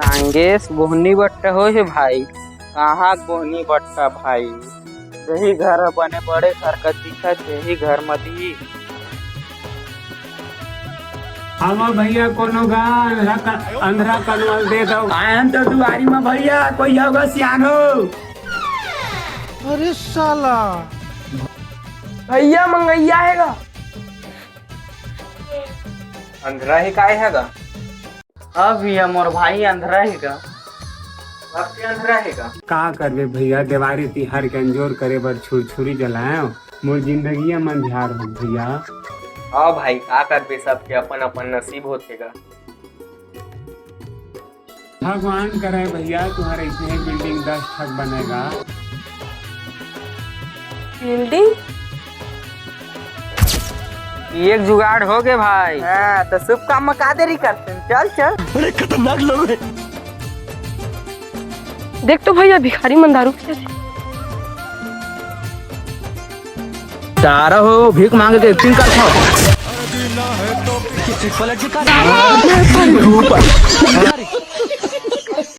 नांगेश बोहनी बट्टा हो है भाई। कहाँ गोहनी बट्टा भाई, यही घर बने बड़े घर का दिखत, यही घर मती। हम भैया कोनो गा अंधरा कनवल दे दो। आयन तो दुआरी में भैया कोई होगा सियानो। अरे साला भैया मंगैया हैगा। अंधरा ही काय हैगा? हाँ भैया मोर भाई अंधरा हैगा। आपके अंधरा हैगा? का करबे भैया, देवारी तिहार के अंजोर करे बर छुरछुरी जलाए मोर जिंदगी मन झार हो भैया। हाँ भाई, का करबे, सबके अपन अपन नसीब होतेगा। भगवान करे भैया तुम्हारे इतने बिल्डिंग 10 ठक बनेगा। बिल्डिंग एक जुगाड़ हो गए भाई। हाँ तो शुभ काम में का देरी करते हैं, चल चल। अरे खतरनाक लोग हैं। देख तो भैया भिखारी मन दारू पीते थे। तारा हो भीख मांगे के एक्टिंग करता हो। पलट के